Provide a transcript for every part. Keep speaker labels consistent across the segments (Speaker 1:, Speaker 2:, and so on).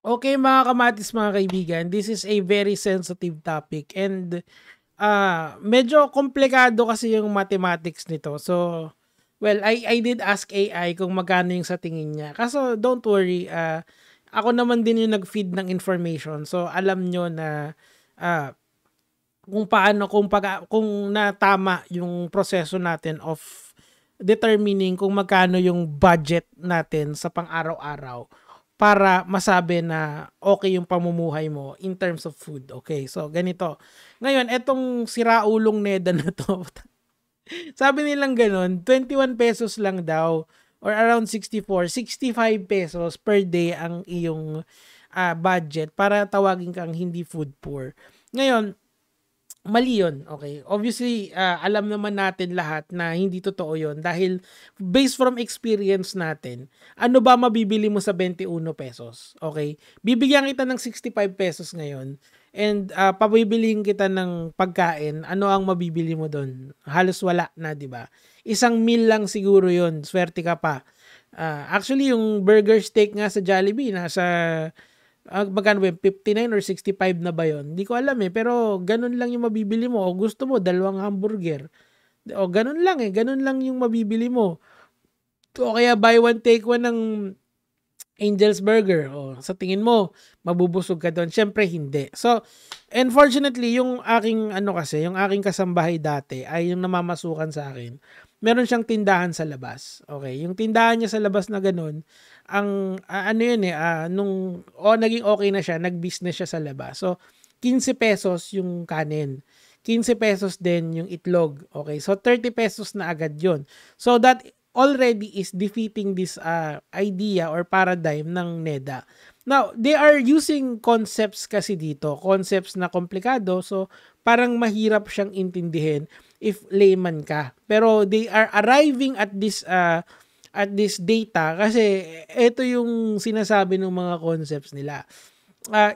Speaker 1: Okay, mga kamatis, mga kaibigan, this is a very sensitive topic and medyo komplikado kasi yung mathematics nito. So, well, I did ask AI kung magkano yung sa tingin niya. Kaso don't worry, ako naman din yung nag-feed ng information. So, alam nyo na ah, kung paano, kung natama yung proseso natin of determining kung magkano yung budget natin sa pang-araw-araw para masabi na okay yung pamumuhay mo in terms of food. Okay, so ganito. Ngayon, etong siraulong NEDA na to, sabi nilang ganun, 21 pesos lang daw or around 64, 65 pesos per day ang iyong budget para tawagin kang hindi food poor. Ngayon, mali yun, okay? Obviously, alam naman natin lahat na hindi totoo yun dahil based from experience natin, ano ba mabibili mo sa 21 pesos, okay? Bibigyan kita ng 65 pesos ngayon and pabibilihin kita ng pagkain, ano ang mabibili mo doon? Halos wala na, di ba? Isang meal lang siguro yun, swerte ka pa. Actually, yung burger steak nga sa Jollibee, nasa magkano ba yun? 59 or 65 na ba yun? Hindi ko alam eh. Pero ganun lang yung mabibili mo. O gusto mo, dalawang hamburger. O ganun lang eh. Ganun lang yung mabibili mo. O kaya buy one, take one ng Angel's Burger. O sa tingin mo, mabubusog ka doon. Siyempre, hindi. So, unfortunately, yung aking yung aking kasambahay dati ay yung namamasukan sa akin. Meron siyang tindahan sa labas. Okay, yung tindahan niya sa labas na ganun, ang naging okay na siya, nag-business siya sa labas. So, 15 pesos yung kanin. 15 pesos din yung itlog. Okay, so 30 pesos na agad yun. So, that already is defeating this idea or paradigm ng NEDA. Now, they are using concepts kasi dito. Concepts na komplikado. So, parang mahirap siyang intindihin if layman ka. Pero they are arriving at this data kasi ito yung sinasabi ng mga concepts nila.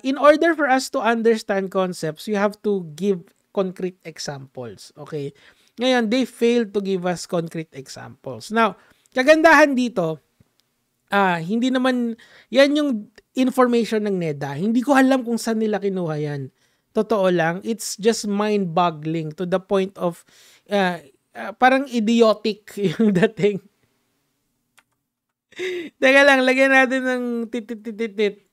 Speaker 1: In order for us to understand concepts, you have to give concrete examples. Okay? Ngayon, they failed to give us concrete examples. Now, kagandahan dito, hindi naman, yan yung information ng NEDA. Hindi ko alam kung saan nila kinuha yan. Totoo lang, it's just mind-boggling to the point of parang idiotic yung dating. Teka lang, lagyan natin ng titit.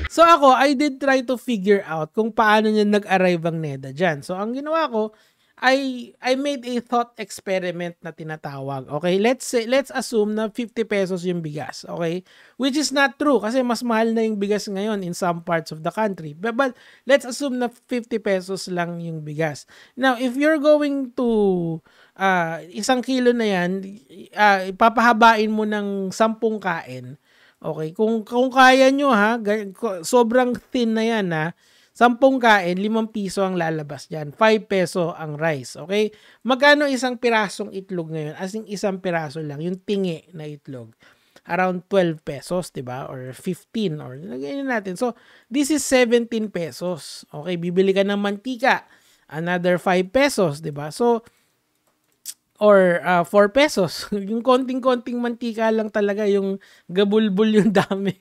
Speaker 1: So ako, I did try to figure out kung paano niya nag-arrive ang NEDA dyan. So ang ginawa ko, I made a thought experiment na tinatawag. Okay, let's assume na 50 pesos yung bigas. Okay, which is not true kasi mas mahal na yung bigas ngayon in some parts of the country. But let's assume na 50 pesos lang yung bigas. Now, if you're going to isang kilo na yan, ipapahabain mo ng 10 kain. Okay, kung kaya nyo ha, sobrang thin na yan ha. 10 kain, 5 piso ang lalabas dyan. 5 peso ang rice. Okay? Magkano isang pirasong itlog ngayon? As in, isang piraso lang. Yung tingi na itlog. Around 12 pesos, diba? Or 15. Or ganyan natin. So, this is 17 pesos. Okay? Bibili ka ng mantika. Another 5 pesos, diba? So, or 4 pesos. Yung konting-konting mantika lang talaga. Yung gabulbul yung dami.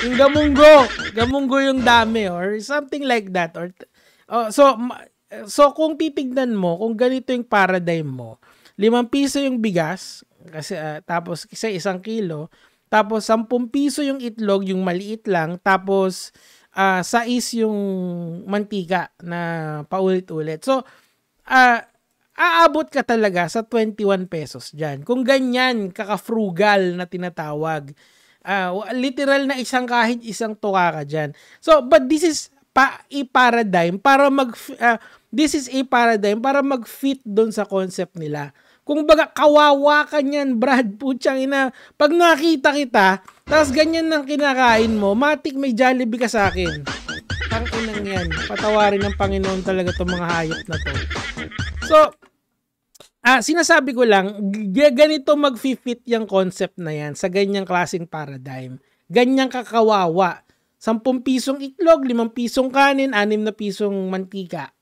Speaker 1: Yung gamunggo yung dami or something like that or so kung titignan mo kung ganito yung paradigm mo, 5 piso yung bigas kasi tapos isa 1 kilo, tapos 10 piso yung itlog, yung maliit lang, tapos 6 yung mantika na paulit-ulit. So aabot ka talaga sa 21 pesos diyan. Kung ganyan kaka-frugal na tinatawag. Literal na kahit isang tuka ka dyan. So, but this is a paradigm para mag-fit doon sa concept nila. Kung baga, kawawa ka niyan, Brad, putyang ina. Pag nakita kita, tapos ganyan nang kinakain mo, matik may Jollibee ka sa akin. Tangkinang yan. Patawarin ng Panginoon talaga itong mga hayop na to. So, sinasabi ko lang, ganito mag-fit yung concept na yan sa ganyang klaseng paradigm. Ganyang kakawawa. 10 pisong itlog, 5 pisong kanin, 6 na pisong mantika.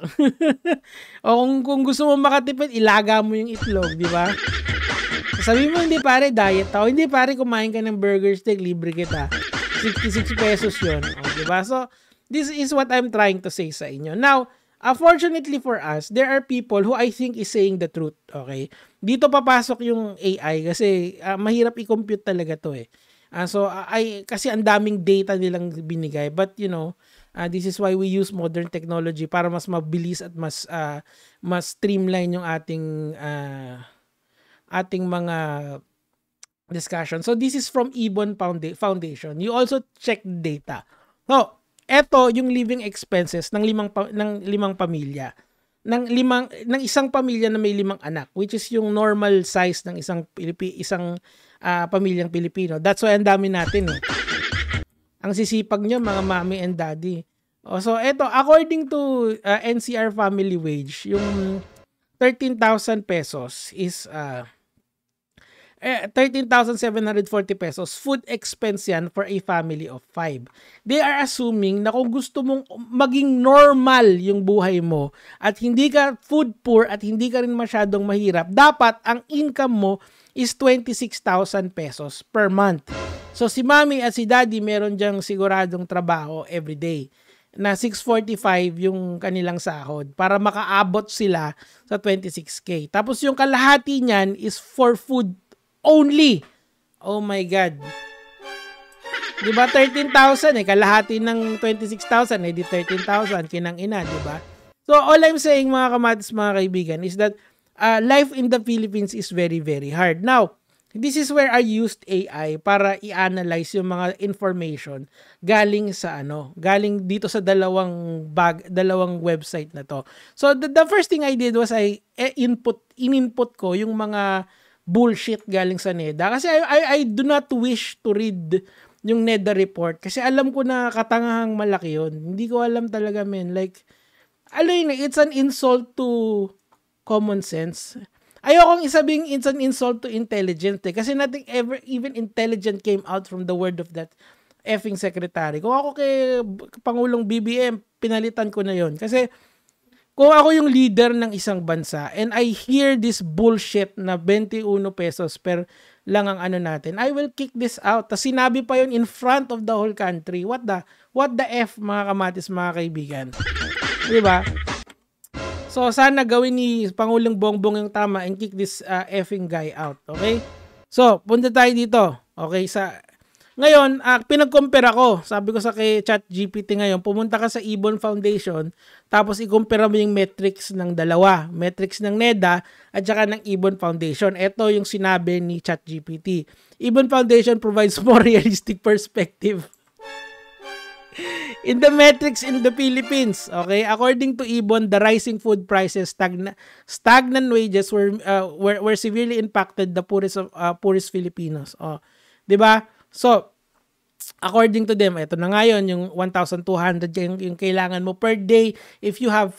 Speaker 1: O kung gusto mo makatipid, ilaga mo yung itlog, di ba? Sabi mo, hindi pare, diet ako. Hindi pare, kumain ka ng burger steak, libre kita. 66 pesos yun. Diba? So, this is what I'm trying to say sa inyo. Now, fortunately for us, there are people who I think is saying the truth. Okay? Dito papasok yung AI kasi mahirap i-compute talaga to eh. Kasi ang daming data nilang binigay. But you know, this is why we use modern technology para mas mabilis at mas streamline yung ating mga discussion. So this is from Ibon Foundation. You also check data. So, eto yung living expenses ng limang pamilya. Ng isang pamilya na may 5 anak, which is yung normal size ng isang pamilyang Pilipino. That's why ang dami natin eh. Ang sisipag nyo, mga mommy and daddy. So, eto, according to NCR family wage, yung 13,000 pesos is 13,740 pesos. Food expense yan for a family of 5. They are assuming na kung gusto mong maging normal yung buhay mo at hindi ka food poor at hindi ka rin masyadong mahirap, dapat ang income mo is 26,000 pesos per month. So si mommy at si daddy meron diyang siguradong trabaho everyday na 645 yung kanilang sahod para makaabot sila sa 26K. Tapos yung kalahati niyan is for food only. Oh my God. Diba 13,000 eh, kalahati ng 26,000 eh, di 13,000 kinang ina, diba? So all I'm saying mga kamatis, mga kaibigan, is that life in the Philippines is very, very hard. Now, this is where I used AI para i-analyze yung mga information galing dito sa dalawang website na to. So the first thing I did was in-input ko yung mga bullshit galing sa NEDA kasi I do not wish to read yung NEDA report kasi alam ko na katangahang malaki yun. Hindi ko alam talaga, men. Like, it's an insult to common sense. Ayokong isabing it's an insult to intelligence kasi nothing ever even intelligent came out from the word of that effing secretary. Kung ako kay Pangulong BBM, pinalitan ko na yon. Kasi kung ako yung leader ng isang bansa and I hear this bullshit na 21 pesos per lang ang natin, I will kick this out. Tapos sinabi pa yon in front of the whole country. What the F, mga kamatis, mga kaibigan? Diba? So, sana gawin ni Pangulong Bongbong yung tama and kick this effing guy out. Okay? So, punta tayo dito. Okay? Ngayon, pinag-compare ako. Sabi ko sa kay ChatGPT ngayon, pumunta ka sa Ibon Foundation, tapos i-compare mo yung metrics ng dalawa. Metrics ng NEDA at saka ng Ibon Foundation. Ito yung sinabi ni ChatGPT. Ibon Foundation provides more realistic perspective in the metrics in the Philippines. Okay, according to Ibon, the rising food prices, stagnant wages were severely impacted the poorest Filipinos. 'Di ba? So, according to them, ito na ngayon yung 1,200 yung kailangan mo per day if you have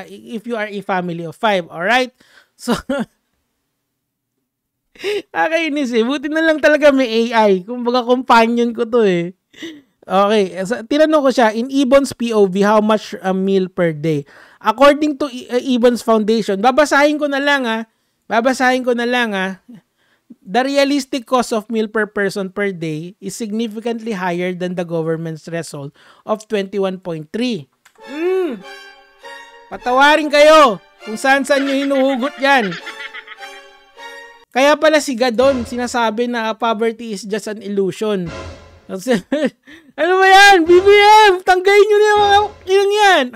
Speaker 1: if you are a family of 5, all right? So nakakainis eh. Buti na lang talaga may AI. Kumbaga companion ko to eh. Okay, tinanong ko siya, in Ibon's POV, how much a meal per day? According to Ibon's Foundation, babasahin ko na lang the realistic cost of meal per person per day is significantly higher than the government's threshold of 21.3. Patawarin kayo kung saan nyo hinuhugot yan. Kaya pala si Gadon sinasabi na poverty is just an illusion. Ano ba yan? BBM! Tanggayin nyo na yung mga ilang yan!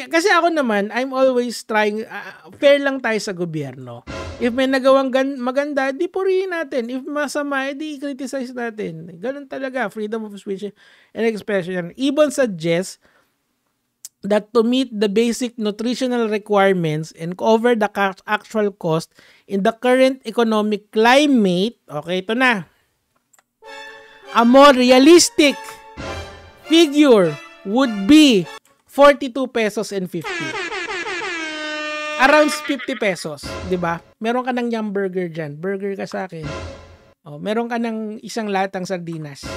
Speaker 1: Kasi ako naman, I'm always trying, fair lang tayo sa gobyerno. If may nagawang maganda, di purihin natin. If masama, di i-criticize natin. Ganun talaga, freedom of speech and expression. Ibon suggests that to meet the basic nutritional requirements and cover the actual cost in the current economic climate, okay, ito na. A more realistic figure would be 42 pesos and 50. Around 50 pesos, 'di ba? Meron ka ng Yum Burger diyan. Burger ka sa akin. Meron ka ng isang latang sardinas.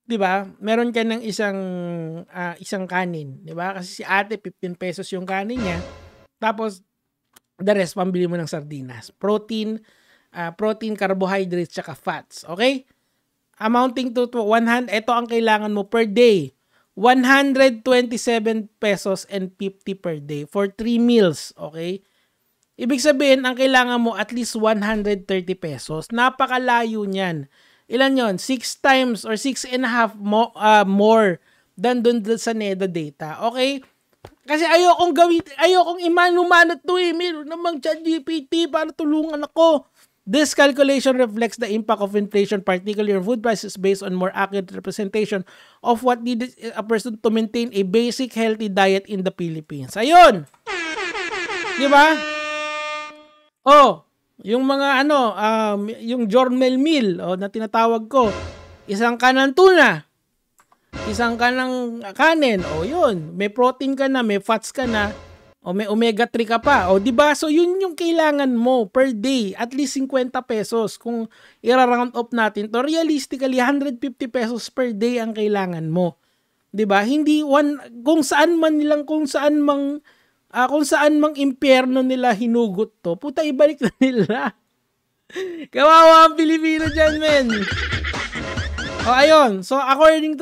Speaker 1: 'Di ba? Meron ka ng isang kanin, 'di ba? Kasi si Ate 15 pesos yung kanin niya. Tapos The rest, pambili mo ng sardinas. Protein, carbohydrates, tsaka fats. Okay? Amounting to 100, ito ang kailangan mo per day. 127 pesos and 50 per day for 3 meals. Okay? Ibig sabihin, ang kailangan mo at least 130 pesos. Napakalayo niyan. Ilan yon? 6 times or 6.5 more than dun sa NEDA data. Okay? Kasi ayokong imanumanot to eh. Meron namang ChatGPT para tulungan ako. This calculation reflects the impact of inflation, particularly on food prices, based on more accurate representation of what needed a person to maintain a basic healthy diet in the Philippines. Ayun! Di ba? Oh, yung mga yung Jormel meal na tinatawag ko, isang kanang tuna, isang kanang kanin, yun, may protein ka na, may fats ka na, may omega-3 ka pa. Di ba? So, yun yung kailangan mo per day. At least 50 pesos. Kung i-round up natin to, realistically, 150 pesos per day ang kailangan mo. Di ba? Hindi kung saan mang impyerno nila hinugot to, puta, ibalik na nila. Kawawa ang Pilipino dyan, men. Ayun. So, according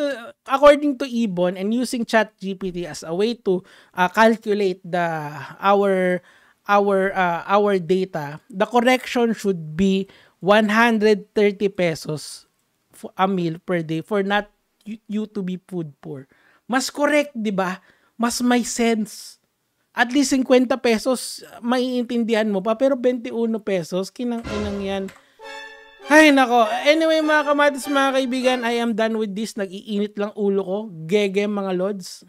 Speaker 1: to Ibon and using ChatGPT as a way to calculate our data, the correction should be 130 pesos a meal per day for not you to be food poor. Mas correct, di ba? Mas may sense. At least 50 pesos, maiintindihan mo pa. Pero 21 pesos, kinang-inang yan. Ay, nako. Anyway, mga kamatis, mga kaibigan, I am done with this. Nag-iinit lang ulo ko. Gege, mga lods.